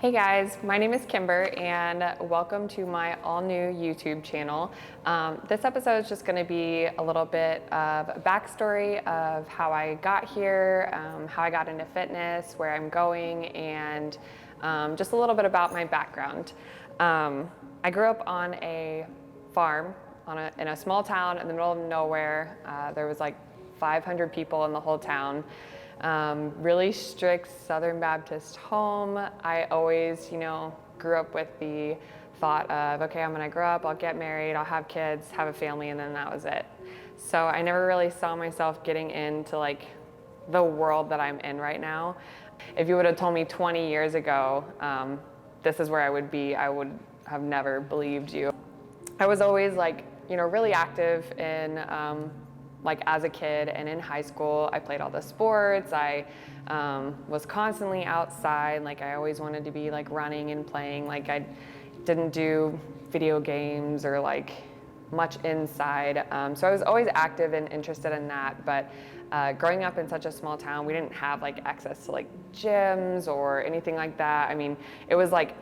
Hey guys, my name is Kimber and welcome to my all new YouTube channel. This episode is just going to be a little bit of a backstory of how I got here, how I got into fitness, where I'm going, and just a little bit about my background. I grew up on a farm in a small town in the middle of nowhere. There was like 500 people in the whole town. Really strict Southern Baptist home. I always, grew up with the thought of, okay, I'm gonna grow up, I'll get married, I'll have kids, have a family, and then that was it. So I never really saw myself getting into like the world that I'm in right now. If you would have told me 20 years ago, this is where I would be, I would have never believed you. I was always like, really active in like as a kid and in high school. I played all the sports. I was constantly outside. Like I always wanted to be like running and playing. Like I didn't do video games or like much inside. So I was always active and interested in that. But growing up in such a small town, we didn't have like access to like gyms or anything like that. I mean, it was like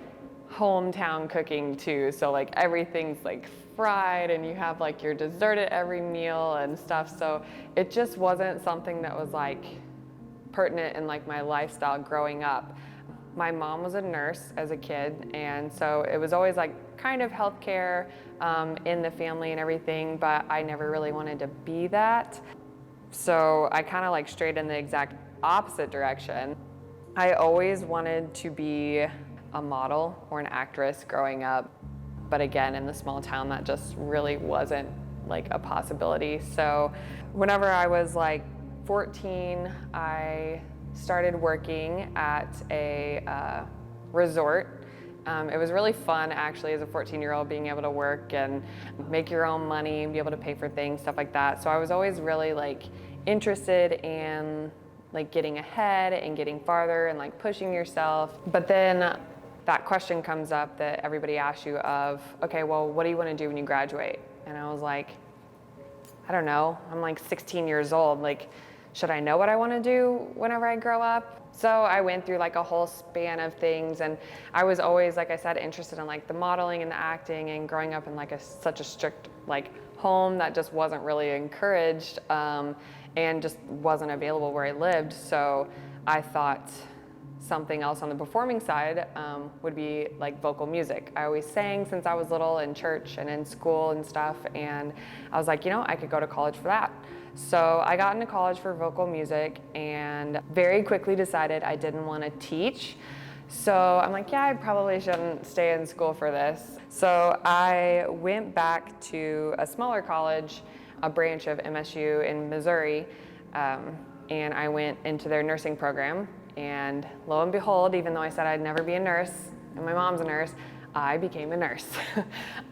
hometown cooking too. So like everything's like fried and you have like your dessert at every meal and stuff. So it just wasn't something that was like pertinent in like my lifestyle growing up. My mom was a nurse as a kid, and so it was always like kind of healthcare in the family and everything, but I never really wanted to be that. So I kind of like strayed in the exact opposite direction. I always wanted to be a model or an actress growing up. But again, in the small town, that just really wasn't like a possibility. So whenever I was like 14, I started working at a resort. It was really fun actually as a 14-year-old being able to work and make your own money and be able to pay for things, stuff like that. So I was always really like interested in like getting ahead and getting farther and like pushing yourself. But then that question comes up that everybody asks you of, okay, well, what do you want to do when you graduate? And I was like, I don't know. I'm like 16 years old. Like, should I know what I want to do whenever I grow up? So I went through like a whole span of things, and I was always, like I said, interested in like the modeling and the acting, and growing up in like such a strict like home that just wasn't really encouraged and just wasn't available where I lived. So I thought something else on the performing side would be like vocal music. I always sang since I was little in church and in school and stuff, and I was like, I could go to college for that. So I got into college for vocal music and very quickly decided I didn't want to teach. So I'm like, yeah, I probably shouldn't stay in school for this. So I went back to a smaller college, a branch of MSU in Missouri, and I went into their nursing program. And lo and behold, even though I said I'd never be a nurse, and my mom's a nurse, I became a nurse.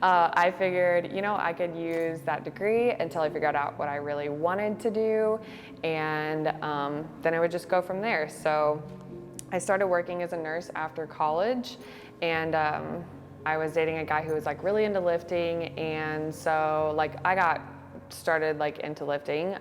I figured, I could use that degree until I figured out what I really wanted to do, and then I would just go from there. So I started working as a nurse after college, and I was dating a guy who was like really into lifting, and so like I got started like into lifting.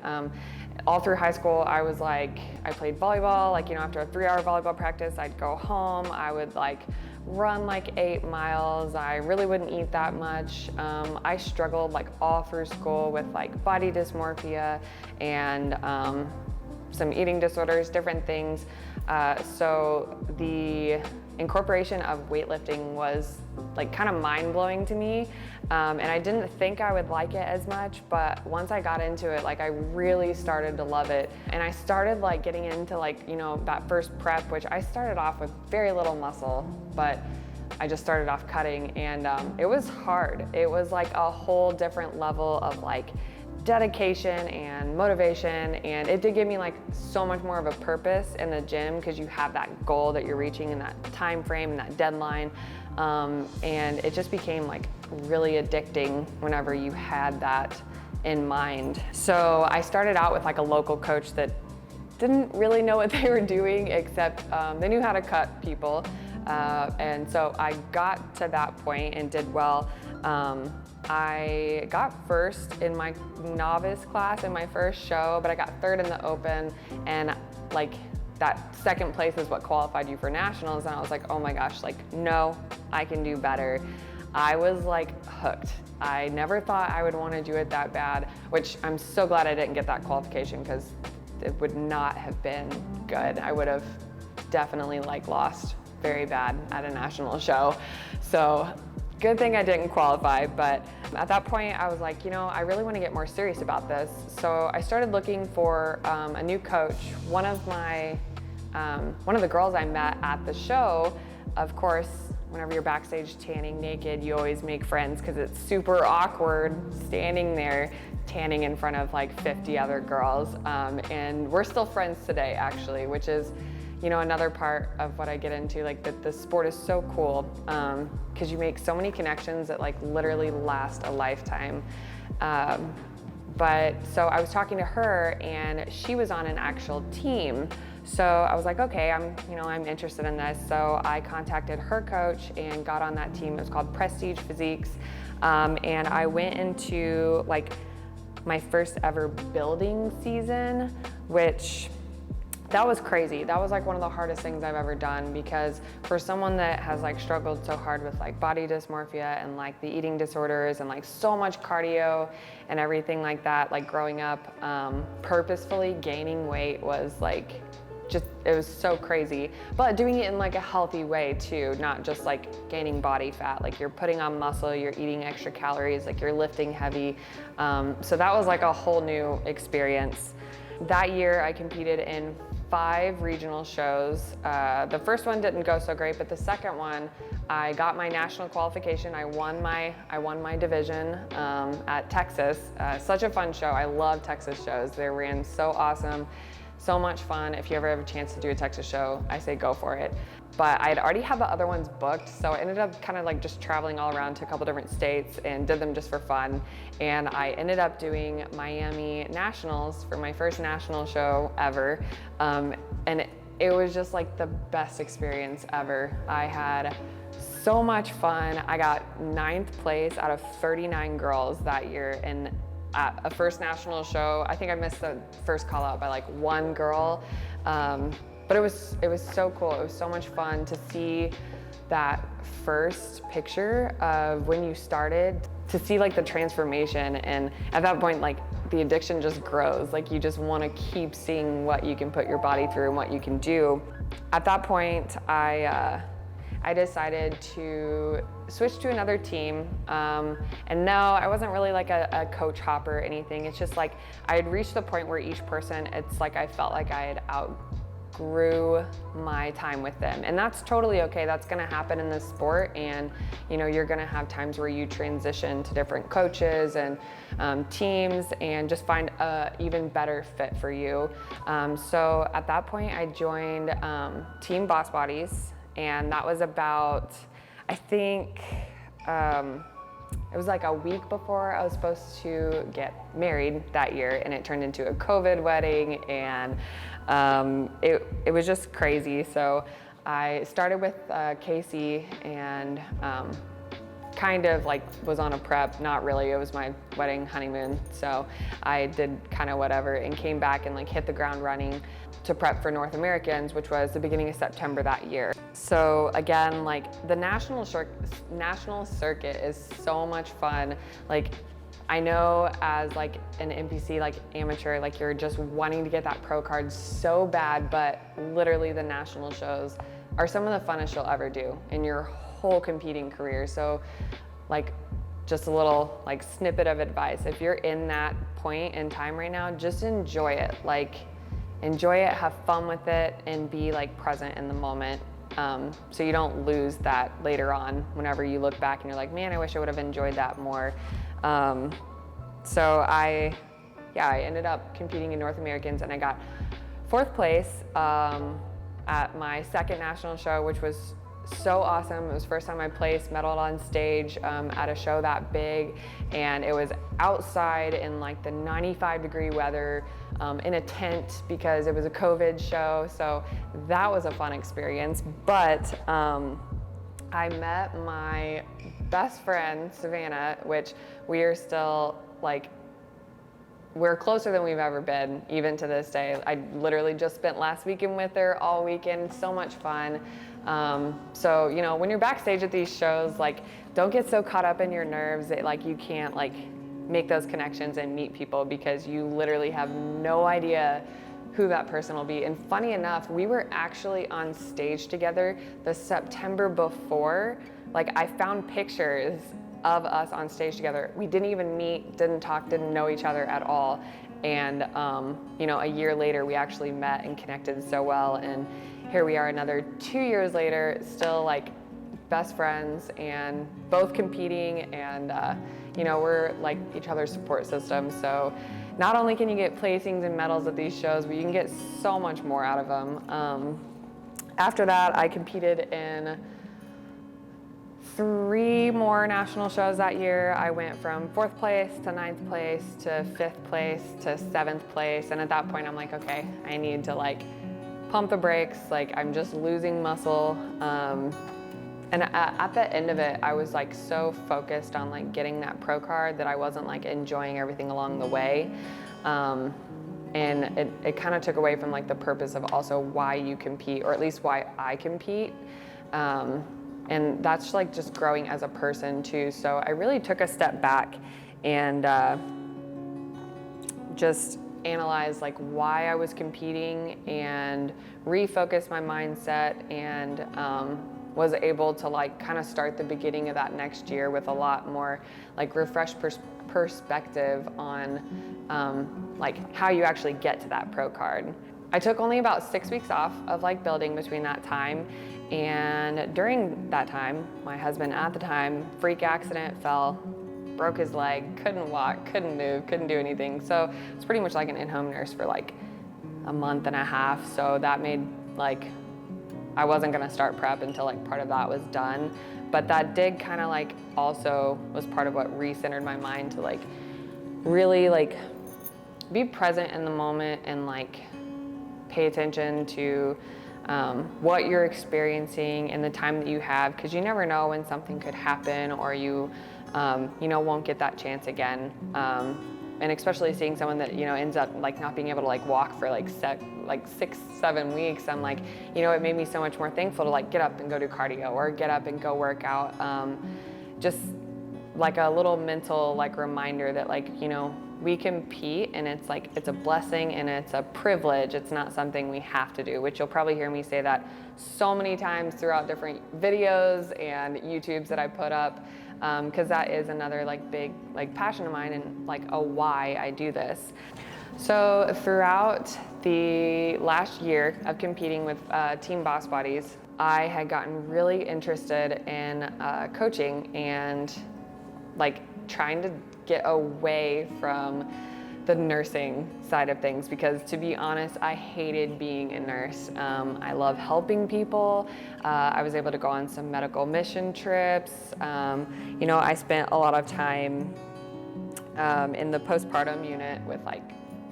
All through high school, I was like, I played volleyball, like, after a 3-hour volleyball practice, I'd go home, I would like run like 8 miles. I really wouldn't eat that much. I struggled like all through school with like body dysmorphia and some eating disorders, different things. So the incorporation of weightlifting was like kind of mind-blowing to me, and I didn't think I would like it as much, but once I got into it, like I really started to love it. And I started like getting into like, that first prep, which I started off with very little muscle, but I just started off cutting, and it was hard. It was like a whole different level of like dedication and motivation, and it did give me like so much more of a purpose in the gym because you have that goal that you're reaching in that time frame and that deadline, and it just became like really addicting whenever you had that in mind. So I started out with like a local coach that didn't really know what they were doing, except they knew how to cut people, and so I got to that point and did well. I got first in my novice class in my first show, but I got third in the open, and like that second place is what qualified you for nationals. And I was like, oh my gosh, like, no, I can do better. I was like hooked. I never thought I would want to do it that bad, which I'm so glad I didn't get that qualification, because it would not have been good. I would have definitely like lost very bad at a national show. So good thing I didn't qualify. But at that point I was like, you know, I really want to get more serious about this. So I started looking for a new coach. One of the girls I met at the show, of course, whenever you're backstage tanning naked, you always make friends, because it's super awkward standing there tanning in front of like 50 other girls. And we're still friends today, actually, which is, you know, another part of what I get into, like that the sport is so cool, because you make so many connections that like literally last a lifetime. But so I was talking to her, and she was on an actual team. So I was like, okay, I'm interested in this. So I contacted her coach and got on that team. It was called Prestige Physiques. And I went into like my first ever building season, which that was crazy. That was like one of the hardest things I've ever done, because for someone that has like struggled so hard with like body dysmorphia and like the eating disorders and like so much cardio and everything like that, like growing up, purposefully gaining weight was like, it was so crazy, but doing it in like a healthy way too, not just like gaining body fat. Like you're putting on muscle, you're eating extra calories, like you're lifting heavy. So that was like a whole new experience. That year I competed in 5 regional shows. The first one didn't go so great, but the second one, I got my national qualification. I won my division at Texas. Such a fun show. I love Texas shows. They ran so awesome. So much fun. If you ever have a chance to do a Texas show, I say go for it. But I'd already had the other ones booked, so I ended up kind of like just traveling all around to a couple different states and did them just for fun. And I ended up doing Miami Nationals for my first national show ever. And it was just like the best experience ever. I had so much fun. I got 9th place out of 39 girls that year, and at a first national show, I think I missed the first call out by like 1 girl. But it was so cool. It was so much fun to see that first picture of when you started, to see like the transformation. And at that point, like the addiction just grows. Like you just want to keep seeing what you can put your body through and what you can do. At that point, I decided to switch to another team. And no, I wasn't really like a coach hopper or anything. It's just like I had reached the point where each person, it's like I felt like I had outgrew my time with them. And that's totally okay. That's gonna happen in this sport. And you know, you're gonna have times where you transition to different coaches and teams and just find a even better fit for you. So at that point, I joined Team Boss Bodies. And that was about, I think, it was like a week before I was supposed to get married that year, and it turned into a COVID wedding, and it was just crazy. So I started with Casey and kind of like was on a prep, not really, it was my wedding honeymoon. So I did kind of whatever and came back and like hit the ground running to prep for North Americans, which was the beginning of September that year. So again, like the national circuit is so much fun. Like I know as like an NPC, like amateur, like you're just wanting to get that pro card so bad, but literally the national shows are some of the funnest you'll ever do in your whole competing career. So like just a little like snippet of advice. If you're in that point in time right now, just enjoy it. Like enjoy it, have fun with it, and be like present in the moment. So you don't lose that later on whenever you look back and you're like, man, I wish I would have enjoyed that more. So I ended up competing in North Americans, and I got 4th place at my second national show, which was so awesome. It was the first time I placed, medaled on stage at a show that big, and it was outside in like the 95-degree weather in a tent because it was a COVID show. So that was a fun experience. But I met my best friend, Savannah, which we are still like we're closer than we've ever been, even to this day. I literally just spent last weekend with her all weekend, so much fun. So, you know, when you're backstage at these shows, like, don't get so caught up in your nerves that like you can't like make those connections and meet people, because you literally have no idea who that person will be. And funny enough, we were actually on stage together the September before. Like, I found pictures of us on stage together. We didn't even meet, didn't talk, didn't know each other at all. And you know, a year later, we actually met and connected so well. And here we are another 2 years later, still like best friends and both competing. And you know, we're like each other's support system. So not only can you get placings and medals at these shows, but you can get so much more out of them. After that, I competed in 3 more national shows that year. I went from 4th place to 9th place to 5th place to 7th place. And at that point, I'm like, okay, I need to like pump the brakes. Like, I'm just losing muscle. And at the end of it, I was like so focused on like getting that pro card that I wasn't like enjoying everything along the way. And it kind of took away from like the purpose of also why you compete, or at least why I compete. And that's like just growing as a person too. So I really took a step back and just analyzed like why I was competing and refocused my mindset, and was able to like kind of start the beginning of that next year with a lot more like refreshed perspective on like how you actually get to that pro card. I took only about 6 weeks off of like building between that time, and during that time, my husband at the time, freak accident, fell, broke his leg, couldn't walk, couldn't move, couldn't do anything. So it's pretty much like an in-home nurse for like a month and a half. So that made like, I wasn't gonna start prep until like part of that was done. But that did kind of like also was part of what recentered my mind to like really like be present in the moment and like pay attention to what you're experiencing and the time that you have, because you never know when something could happen, or you know, won't get that chance again. And especially seeing someone that, you know, ends up like not being able to like walk for like 6-7 weeks, I'm like, you know, it made me so much more thankful to like get up and go do cardio or get up and go work out. Just like a little mental like reminder that like, you know, we compete and it's like, it's a blessing and it's a privilege. It's not something we have to do, which you'll probably hear me say that so many times throughout different videos and YouTubes that I put up. Because that is another like big like passion of mine and like a why I do this. So throughout the last year of competing with Team Boss Bodies, I had gotten really interested in coaching and like trying to get away from the nursing side of things, because to be honest, I hated being a nurse. I love helping people. I was able to go on some medical mission trips. You know, I spent a lot of time in the postpartum unit with like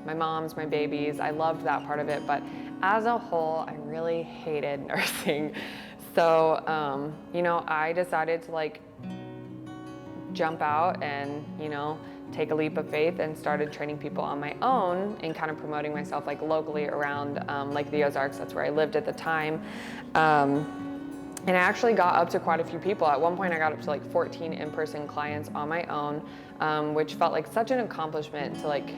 my moms, my babies. I loved that part of it, but as a whole, I really hated nursing. So, you know, I decided to like jump out and, you know, take a leap of faith and started training people on my own and kind of promoting myself like locally around like the Ozarks. That's where I lived at the time. And I actually got up to quite a few people. At one point I got up to like 14 in-person clients on my own, which felt like such an accomplishment to like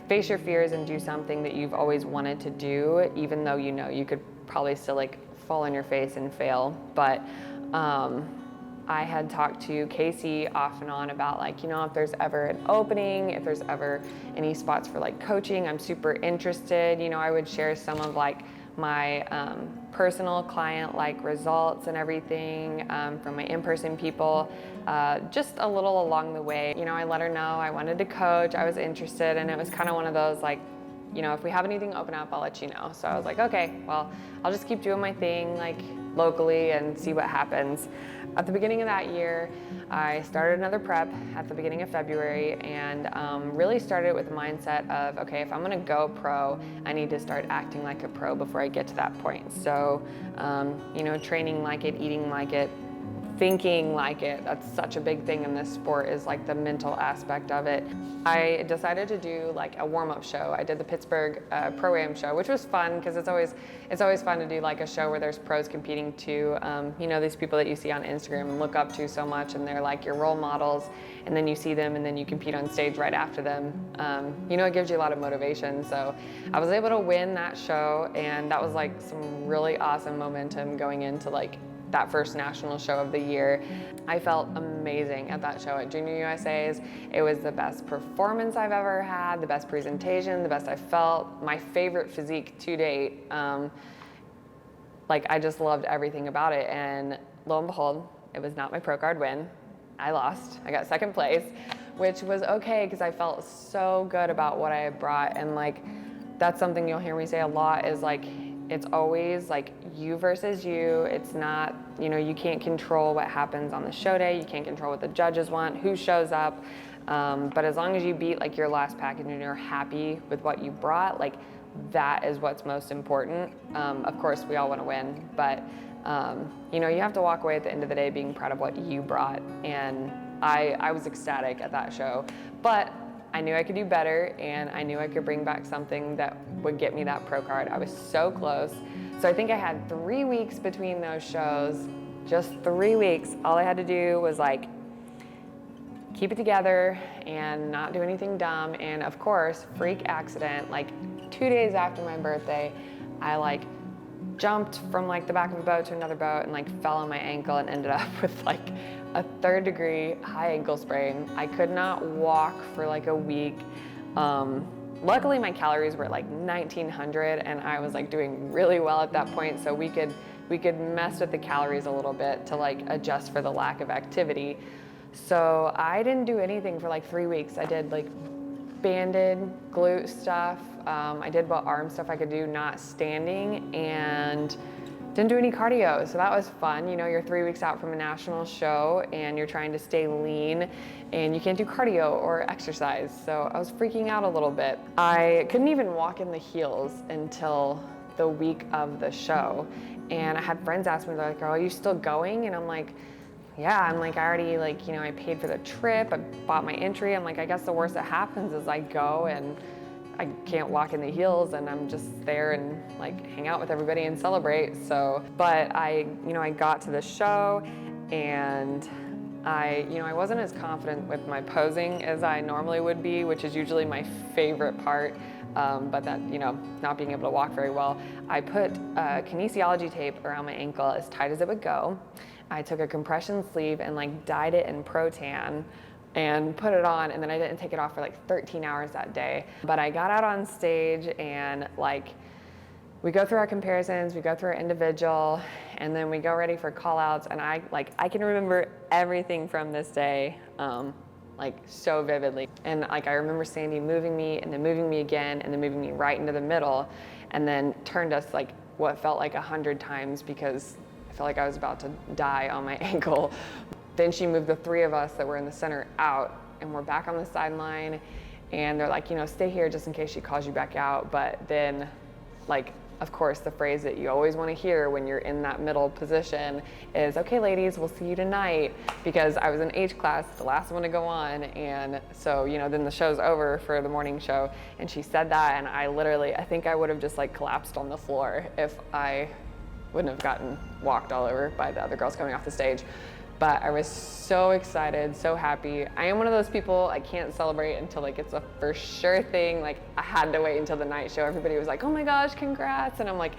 face your fears and do something that you've always wanted to do, even though you know you could probably still like fall on your face and fail. But I had talked to Casey off and on about like, you know, if there's ever an opening, if there's ever any spots for like coaching, I'm super interested. You know, I would share some of like my personal client like results and everything from my in-person people, just a little along the way. You know, I let her know I wanted to coach, I was interested, and it was kind of one of those like, you know, if we have anything open up, I'll let you know. So I was like, okay, well, I'll just keep doing my thing like locally and see what happens. At the beginning of that year, I started another prep at the beginning of February, and really started with the mindset of, okay, if I'm gonna go pro, I need to start acting like a pro before I get to that point. So, you know, training like it, eating like it, thinking like it. That's such a big thing in this sport, is like the mental aspect of it. I decided to do like a warm-up show. I did the Pittsburgh Pro-Am show, which was fun because it's always fun to do like a show where there's pros competing too. You know, these people that you see on Instagram and look up to so much, and they're like your role models, and then you see them and then you compete on stage right after them. You know, it gives you a lot of motivation. So I was able to win that show, and that was like some really awesome momentum going into like that first national show of the year. I felt amazing at that show at Junior USA's. It was the best performance I've ever had, the best presentation, the best I felt, my favorite physique to date. Like, I just loved everything about it, and lo and behold, it was not my pro card win. I lost. I got second place, which was okay because I felt so good about what I had brought. And like, that's something you'll hear me say a lot, is like, it's always like you versus you. It's not, you know, you can't control what happens on the show day. You can't control what the judges want, who shows up. But as long as you beat like your last package and you're happy with what you brought, like that is what's most important. Of course, we all want to win, but you know, you have to walk away at the end of the day being proud of what you brought. And I was ecstatic at that show, but I knew I could do better, and I knew I could bring back something that would get me that pro card. I was so close. So I think I had 3 weeks between those shows, just 3 weeks. All I had to do was like keep it together and not do anything dumb. And of course, freak accident, like 2 days after my birthday, I like jumped from like the back of a boat to another boat and like fell on my ankle and ended up with like a 3rd-degree high ankle sprain. I could not walk for like a week. Luckily my calories were like 1900, and I was like doing really well at that point, so we could mess with the calories a little bit to like adjust for the lack of activity. So I didn't do anything for like 3 weeks. I did like banded glute stuff. I did what arm stuff I could do not standing, and didn't do any cardio. So that was fun. You know, you're 3 weeks out from a national show and you're trying to stay lean, and you can't do cardio or exercise. So I was freaking out a little bit. I couldn't even walk in the heels until the week of the show. And I had friends ask me, they're like, "Oh, are you still going?" And I'm like, yeah, I'm like, I already, like, you know, I paid for the trip, I bought my entry. I'm like, I guess the worst that happens is I go and I can't walk in the heels, and I'm just there and like hang out with everybody and celebrate. So, but I got to the show, and I wasn't as confident with my posing as I normally would be, which is usually my favorite part. But that, you know, not being able to walk very well. I put kinesiology tape around my ankle as tight as it would go. I took a compression sleeve and like dyed it in Pro-Tan and put it on, and then I didn't take it off for like 13 hours that day. But I got out on stage, and like we go through our comparisons, we go through our individual, and then we go ready for call outs. And I can remember everything from this day like so vividly. And like I remember Sandy moving me and then moving me again and then moving me right into the middle, and then turned us like what felt like 100 times because I felt like I was about to die on my ankle. Then she moved the 3 of us that were in the center out, and we're back on the sideline, and they're like, you know, stay here just in case she calls you back out. But then, like, of course, the phrase that you always want to hear when you're in that middle position is, okay, ladies, we'll see you tonight, because I was in H class, the last one to go on. And so, you know, then the show's over for the morning show, and she said that, and I think I would have just like collapsed on the floor if I wouldn't have gotten walked all over by the other girls coming off the stage. But I was so excited, so happy. I am one of those people, I can't celebrate until like it's a for sure thing. Like I had to wait until the night show. Everybody was like, oh my gosh, congrats. And I'm like,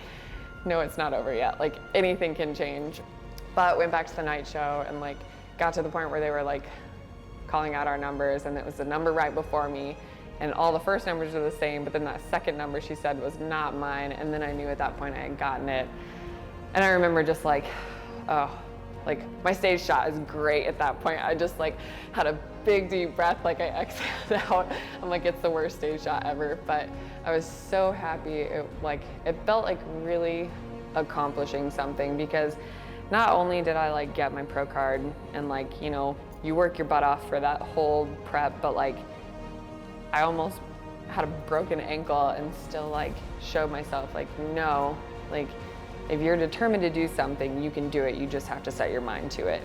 no, it's not over yet. Like anything can change. But went back to the night show and like got to the point where they were like calling out our numbers, and it was the number right before me. And all the first numbers were the same, but then that second number she said was not mine. And then I knew at that point I had gotten it. And I remember just like, oh, like my stage shot is great at that point. I just like had a big deep breath, like I exhaled out. I'm like, it's the worst stage shot ever. But I was so happy. It felt like really accomplishing something, because not only did I like get my pro card and like, you know, you work your butt off for that whole prep, but like I almost had a broken ankle and still like showed myself like, no, like if you're determined to do something, you can do it. You just have to set your mind to it.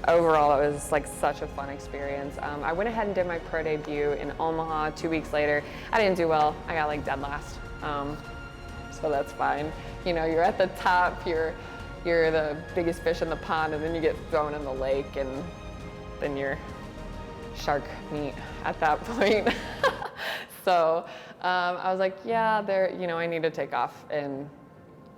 Overall, it was like such a fun experience. I went ahead and did my pro debut in Omaha 2 weeks later. I didn't do well. I got like dead last. So that's fine. You know, you're at the top, you're the biggest fish in the pond, and then you get thrown in the lake, and then you're shark meat at that point. So I was like, yeah, you know, I need to take off and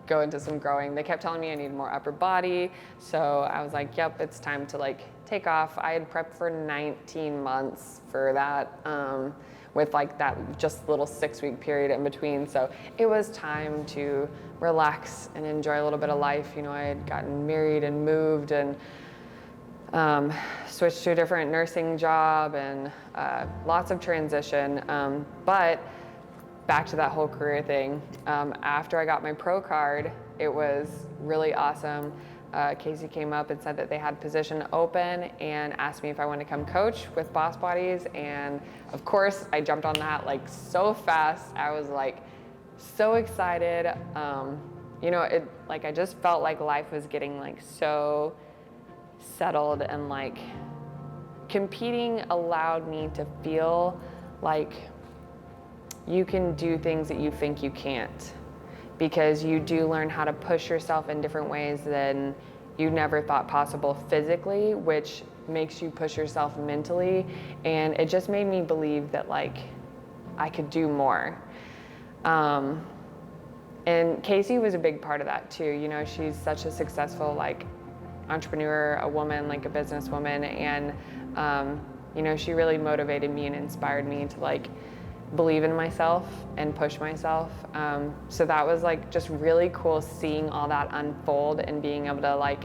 go into some growing. They kept telling me I needed more upper body, so I was like, yep, it's time to like take off. I had prepped for 19 months for that, with like that just little 6-week period in between. So it was time to relax and enjoy a little bit of life. You know, I had gotten married and moved and switched to a different nursing job, and lots of transition. But back to that whole career thing. After I got my pro card, it was really awesome. Casey came up and said that they had position open and asked me if I wanted to come coach with Boss Bodies. And of course I jumped on that like so fast. I was like so excited. You know, I just felt like life was getting like so settled, and like competing allowed me to feel like you can do things that you think you can't, because you do learn how to push yourself in different ways than you never thought possible physically, which makes you push yourself mentally. And it just made me believe that like I could do more. And Casey was a big part of that too. You know, she's such a successful like entrepreneur, a woman, like a businesswoman, and you know, she really motivated me and inspired me to like believe in myself and push myself. So that was like just really cool seeing all that unfold, and being able to like,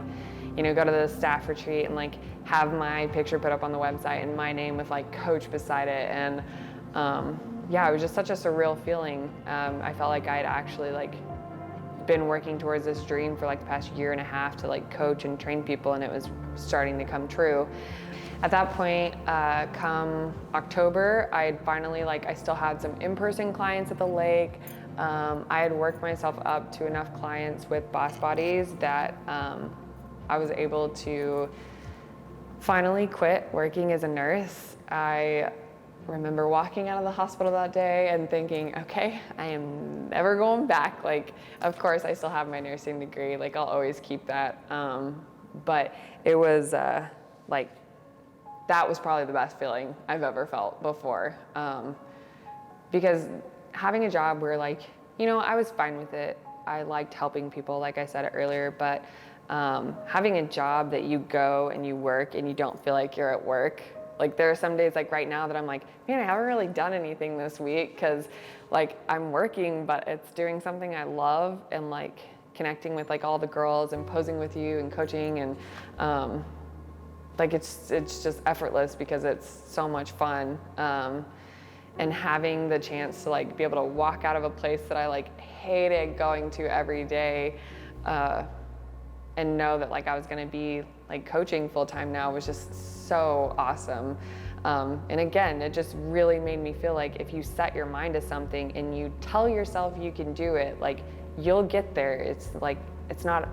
you know, go to the staff retreat and like have my picture put up on the website and my name with like coach beside it. And yeah, it was just such a surreal feeling. I felt like I'd actually like been working towards this dream for like the past 1.5 years to like coach and train people, and it was starting to come true. At that point, come October, I had finally I still had some in-person clients at the lake. I had worked myself up to enough clients with Boss Bodies that I was able to finally quit working as a nurse. I remember walking out of the hospital that day and thinking, okay, I am never going back. Like, of course, I still have my nursing degree. Like, I'll always keep that. But it was that was probably the best feeling I've ever felt before. Because having a job where you know, I was fine with it. I liked helping people, like I said earlier, but having a job that you go and you work and you don't feel like you're at work. Like, there are some days like right now that I'm like, man, I haven't really done anything this week, because I'm working, but it's doing something I love, and connecting with all the girls and posing with you and coaching, and it's just effortless because it's so much fun. And having the chance to be able to walk out of a place that I hated going to every day, and know that I was gonna be coaching full time now was just so awesome. And again, it just really made me feel like if you set your mind to something and you tell yourself you can do it, you'll get there. It's not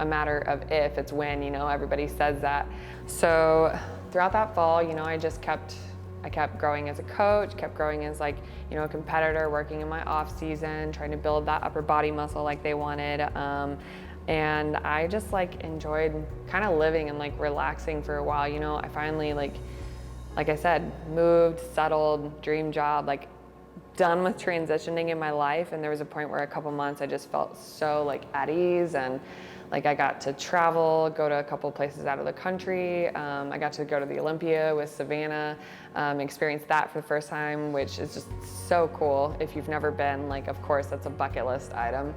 a matter of if, it's when, you know, everybody says that. So throughout that fall, you know, I kept growing as a coach, kept growing as you know, a competitor, working in my off season, trying to build that upper body muscle like they wanted. And I just enjoyed kind of living and relaxing for a while. You know, I finally like I said, moved, settled, dream job, done with transitioning in my life. And there was a point where a couple months I just felt so at ease, and I got to travel, go to a couple places out of the country. I got to go to the Olympia with Savannah, experience that for the first time, which is just so cool. If you've never been, of course, that's a bucket list item.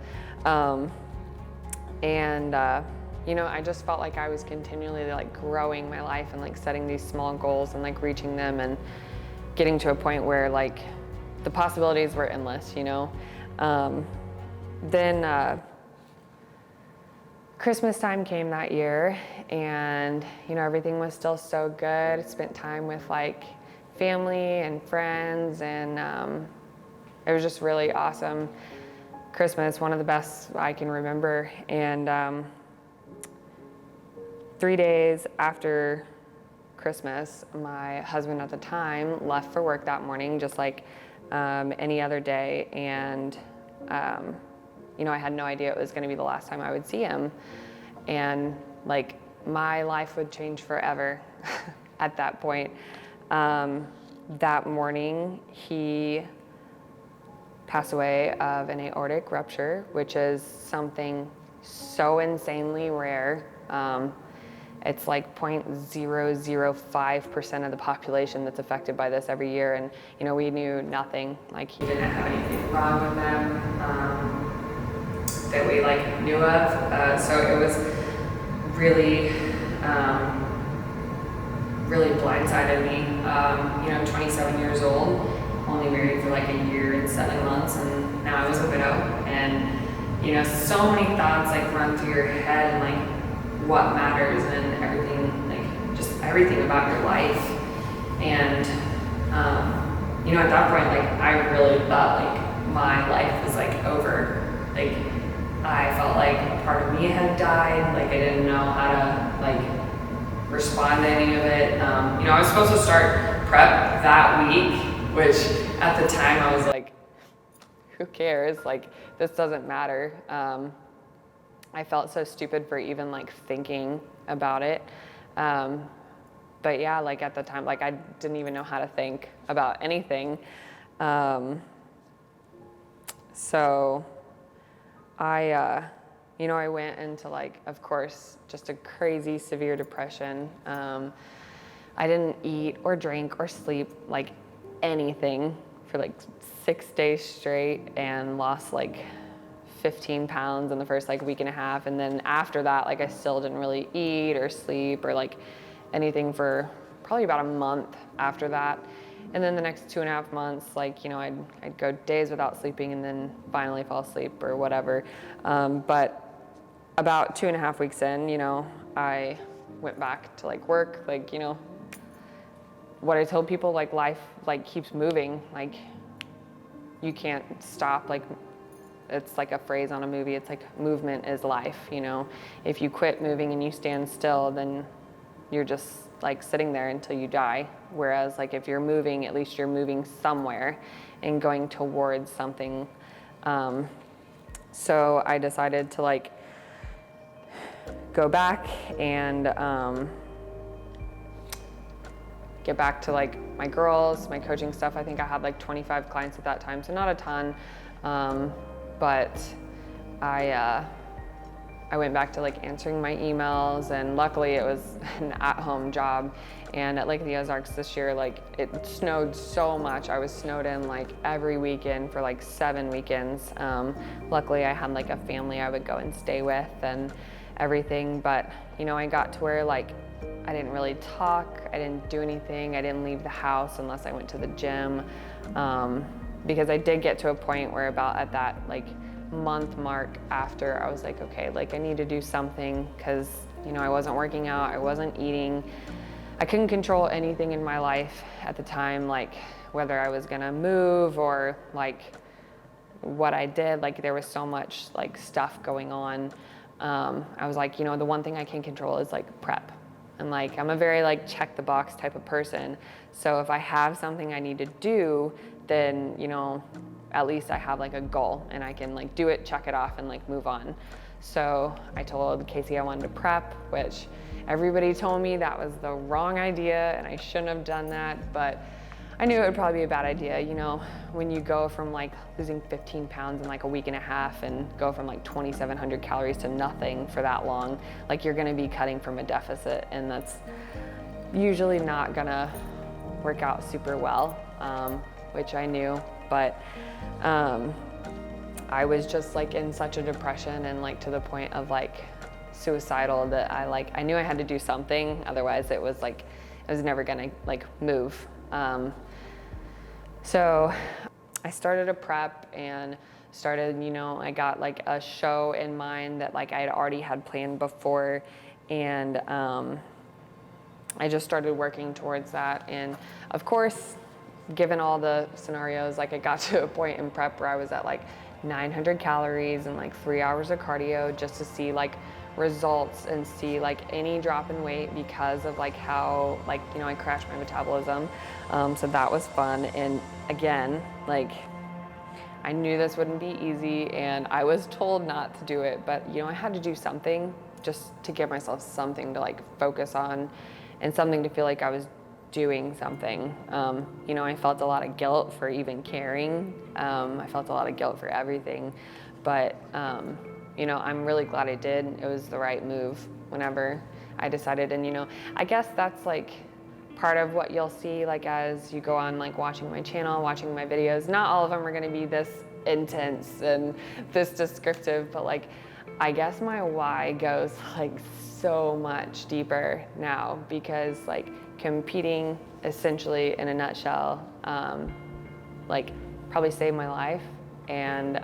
You know, I just felt like I was continually growing my life and setting these small goals and reaching them, and getting to a point where the possibilities were endless, you know. Then Christmas time came that year, and you know, everything was still so good. Spent time with family and friends, and it was just really awesome. Christmas, one of the best I can remember. And 3 days after Christmas, my husband at the time left for work that morning, just like any other day. And, I had no idea it was going to be the last time I would see him. And like my life would change forever at that point. That morning, he passed away of an aortic rupture, which is something so insanely rare. It's like 0.005% of the population that's affected by this every year. And, we knew nothing. Like, he didn't have anything wrong with them that we knew of. So it was really, really blindsided me. 27 years old, only married for a year and 7 months, and now I was a widow. And, so many thoughts run through your head, and what matters and everything, just everything about your life. And, at that point, I really thought my life was over. I felt like a part of me had died. I didn't know how to respond to any of it. I was supposed to start prep that week, which at the time I was who cares? This doesn't matter. I felt so stupid for even thinking about it. But yeah, at the time, I didn't even know how to think about anything. So I went into of course, just a crazy severe depression. I didn't eat or drink or sleep anything for 6 days straight, and lost 15 pounds in the first week and a half. And then after that, I still didn't really eat or sleep or anything for probably about a month after that. And then the next 2.5 months, I'd go days without sleeping and then finally fall asleep or whatever. But about 2.5 weeks in, I went back to work, what I told people, life keeps moving. You can't stop. It's a phrase on a movie. It's movement is life. If you quit moving and you stand still, then you're just sitting there until you die. Whereas if you're moving, at least you're moving somewhere and going towards something. So I decided to go back and get back to my girls, my coaching stuff. I think I had 25 clients at that time, so not a ton. But I went back to answering my emails, and luckily it was an at-home job. And at Lake of the Ozarks this year, it snowed so much. I was snowed in every weekend for 7 weekends. Luckily I had a family I would go and stay with and everything. But I got to where I didn't really talk, I didn't do anything, I didn't leave the house unless I went to the gym. Because I did get to a point where about at that month mark after, I was okay, I need to do something, because I wasn't working out, I wasn't eating, I couldn't control anything in my life at the time, whether I was gonna move or what I did. There was so much stuff going on. I was the one thing I can control is prep. And I'm a very check the box type of person. So if I have something I need to do, then, at least I have a goal and I can do it, check it off, and move on. So I told Casey I wanted to prep, which everybody told me that was the wrong idea and I shouldn't have done that. But I knew it would probably be a bad idea. When you go from losing 15 pounds in a week and a half and go from 2,700 calories to nothing for that long, you're gonna be cutting from a deficit, and that's usually not gonna work out super well, which I knew. But I was just in such a depression and to the point of suicidal that I knew I had to do something, otherwise it was never gonna move. So I started a prep and started, I got a show in mind that I had already had planned before, and I just started working towards that. And of course, given all the scenarios, I got to a point in prep where I was at 900 calories and like 3 hours of cardio just to see like results and see like any drop in weight because of like how like, you know, I crashed my metabolism. So that was fun. And again, like I knew this wouldn't be easy and I was told not to do it, but you know, I had to do something just to give myself something to like focus on and something to feel like I was doing something. You know, I felt a lot of guilt for even caring. I felt a lot of guilt for everything, but you know, I'm really glad I did. It was the right move whenever I decided. And you know, I guess that's like part of what you'll see like as you go on like watching my channel, watching my videos. Not all of them are going to be this intense and this descriptive, but like I guess my why goes like so much deeper now, because like competing essentially in a nutshell like probably saved my life and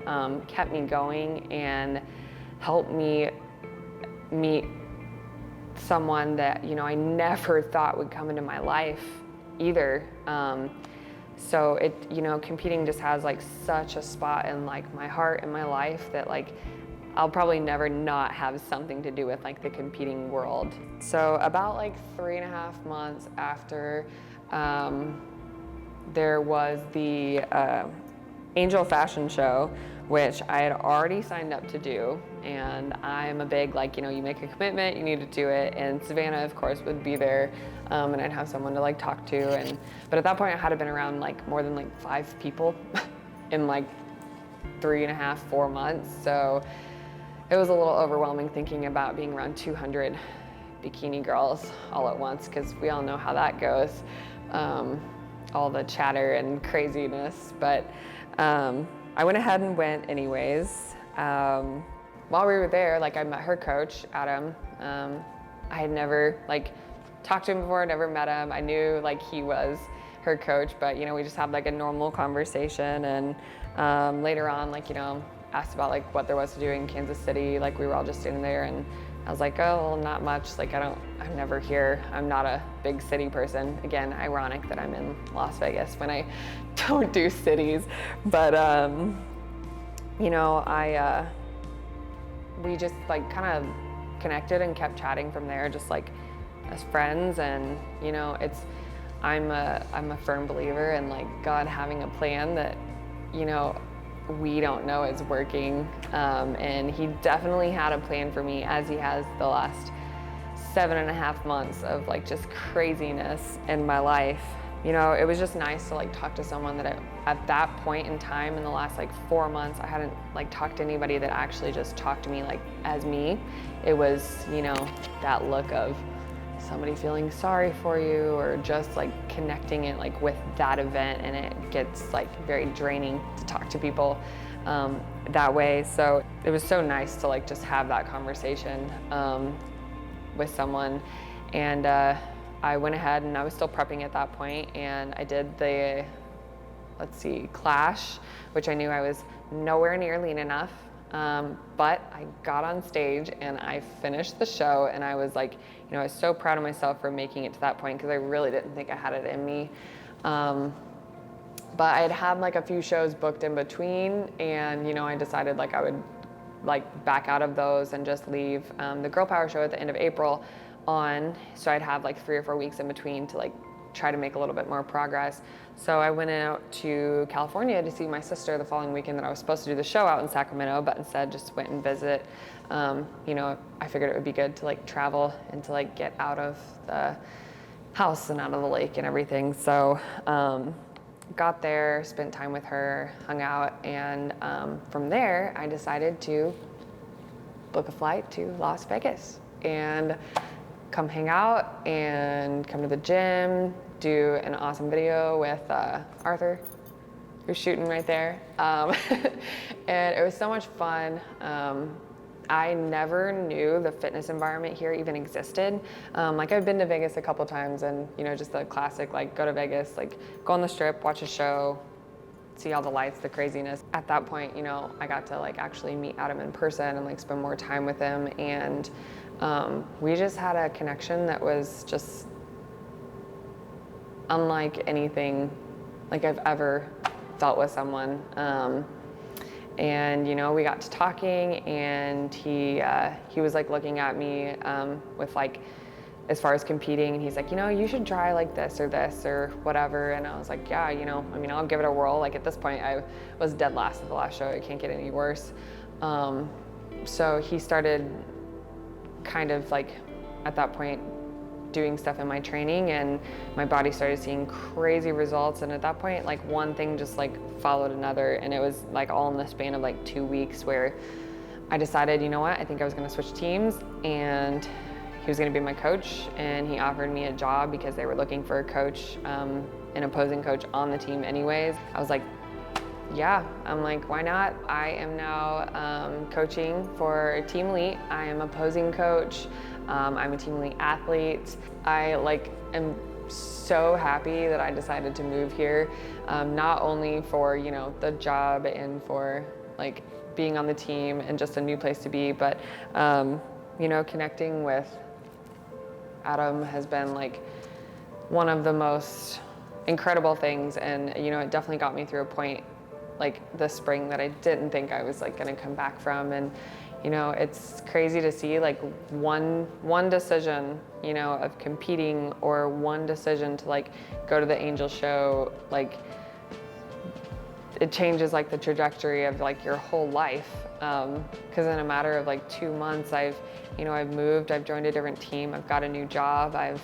kept me going and helped me meet someone that, you know, I never thought would come into my life either. So it, you know, competing just has like such a spot in like my heart and my life that like I'll probably never not have something to do with like the competing world. So about like 3.5 months after there was the Angel Fashion Show, which I had already signed up to do. And I'm a big, like, you know, you make a commitment, you need to do it. And Savannah, of course, would be there, and I'd have someone to like talk to. But at that point I had been around like more than like 5 people in like 3.5, 4 months. So it was a little overwhelming thinking about being around 200 bikini girls all at once, because we all know how that goes. All the chatter and craziness, but I went ahead and went anyways. While we were there, like I met her coach, Adam. I had never like talked to him before, never met him. I knew like he was her coach, but you know, we just had like a normal conversation. And later on, like, you know, asked about like what there was to do in Kansas City. Like we were all just standing there and I was like, oh, well, not much. Like I'm never here. I'm not a big city person. Again, ironic that I'm in Las Vegas when I don't do cities. But, you know, we just like kind of connected and kept chatting from there, just like as friends. And, you know, I'm a firm believer in like God having a plan that, you know, we don't know is working, and he definitely had a plan for me, as he has the last 7.5 months of like just craziness in my life. You know, it was just nice to like talk to someone that at that point in time in the last like 4 months, I hadn't like talked to anybody that actually just talked to me like as me. It was, you know, that look of somebody feeling sorry for you, or just like connecting it like with that event, and it gets like very draining to talk to people that way. So it was so nice to like just have that conversation with someone. And I went ahead, and I was still prepping at that point, and I did the, Clash, which I knew I was nowhere near lean enough. But I got on stage and I finished the show, and I was like, you know, I was so proud of myself for making it to that point, because I really didn't think I had it in me. But I had like a few shows booked in between, and you know, I decided like I would like back out of those and just leave the Girl Power show at the end of April on, so I'd have like 3 or 4 weeks in between to like try to make a little bit more progress. So I went out to California to see my sister the following weekend that I was supposed to do the show out in Sacramento, but instead just went and visit. You know, I figured it would be good to like travel and to like get out of the house and out of the lake and everything. So got there, spent time with her, hung out, and from there I decided to book a flight to Las Vegas and come hang out and come to the gym, do an awesome video with Arthur, who's shooting right there. And it was so much fun. I never knew the fitness environment here even existed. Like I've been to Vegas a couple times, and you know, just the classic, like go to Vegas, like go on the strip, watch a show, see all the lights, the craziness. At that point, you know, I got to like actually meet Adam in person and like spend more time with him. And we just had a connection that was just unlike anything like I've ever felt with someone. And, you know, we got to talking, and he was like looking at me with like, as far as competing, and he's like, you know, you should try like this or whatever. And I was like, yeah, you know, I mean, I'll give it a whirl. Like at this point, I was dead last at the last show. It can't get any worse. So he started kind of like, at that point, doing stuff in my training, and my body started seeing crazy results. And at that point, like one thing just like followed another, and it was like all in the span of like 2 weeks where I decided, you know what, I think I was gonna switch teams, and he was gonna be my coach, and he offered me a job because they were looking for a coach, an opposing coach on the team anyways. I was like, yeah, I'm like, why not? I am now coaching for Team Elite. I am opposing coach. I'm a Team Elite athlete. I like am so happy that I decided to move here, not only for, you know, the job and for like being on the team and just a new place to be, but you know, connecting with Adam has been like one of the most incredible things. And you know, it definitely got me through a point like this spring that I didn't think I was like gonna come back from. And you know, it's crazy to see like one decision, you know, of competing, or one decision to like go to the Angel show, like it changes like the trajectory of like your whole life. Because in a matter of like 2 months, I've moved, I've joined a different team, I've got a new job, I've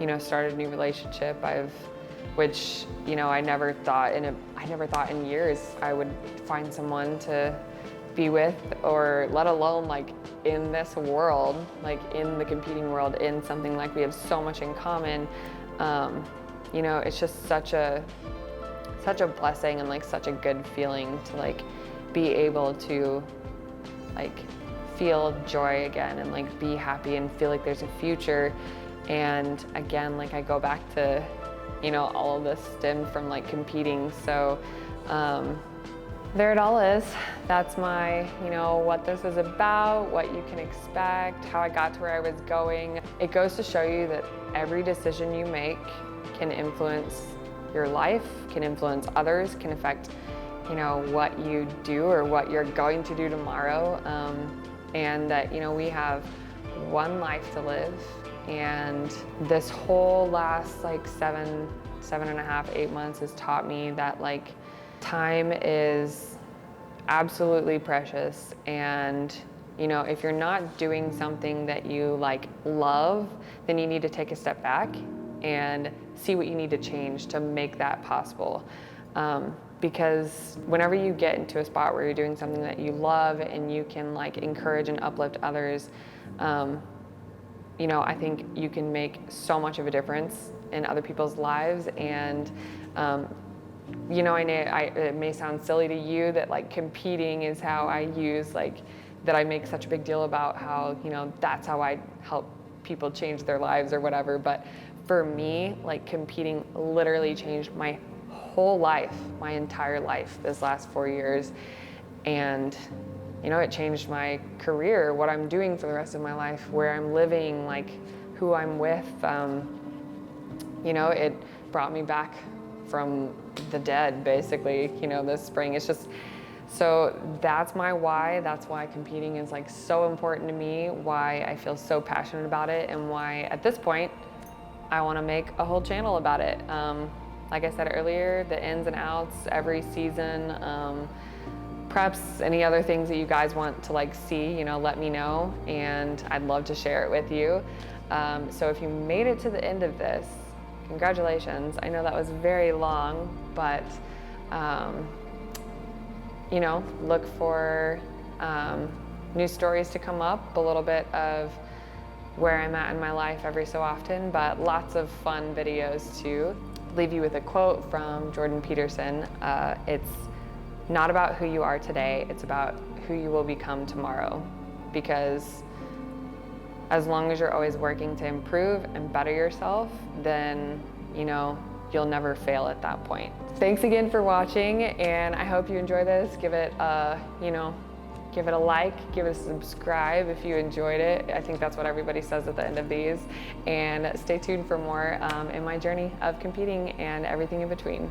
you know, started a new relationship, which, you know, I never thought in years I would find someone to be with, or let alone like in this world, like in the competing world, in something like we have so much in common. You know, it's just such a blessing and like such a good feeling to like be able to like feel joy again and like be happy and feel like there's a future. And again, like I go back to, you know, all of this stemmed from like competing. So there it all is. That's my, you know, what this is about, what you can expect, how I got to where I was going. It goes to show you that every decision you make can influence your life, can influence others, can affect, you know, what you do or what you're going to do tomorrow. And that, you know, we have one life to live. And this whole last like 7.5, 8 months has taught me that like time is absolutely precious. And you know, if you're not doing something that you like love, then you need to take a step back and see what you need to change to make that possible. Because whenever you get into a spot where you're doing something that you love and you can like encourage and uplift others, you know, I think you can make so much of a difference in other people's lives. And you know, it may sound silly to you that like competing is how I use like, that I make such a big deal about how, you know, that's how I help people change their lives or whatever. But for me, like competing literally changed my whole life, my entire life this last 4 years. And you know, it changed my career, what I'm doing for the rest of my life, where I'm living, like who I'm with. You know, it brought me back from the dead, basically, you know, this spring. It's just, so that's my why. That's why competing is like so important to me, why I feel so passionate about it, and why at this point, I want to make a whole channel about it. Like I said earlier, the ins and outs, every season, preps, any other things that you guys want to like see, you know, let me know, and I'd love to share it with you. So if you made it to the end of this, congratulations. I know that was very long, but you know, look for new stories to come up, a little bit of where I'm at in my life every so often, but lots of fun videos too. Leave you with a quote from Jordan Peterson. It's not about who you are today, it's about who you will become tomorrow. Because as long as you're always working to improve and better yourself, then, you know, you'll never fail at that point. Thanks again for watching, and I hope you enjoy this. Give it a, you know, give it a like, give it a subscribe if you enjoyed it. I think that's what everybody says at the end of these. And stay tuned for more in my journey of competing and everything in between.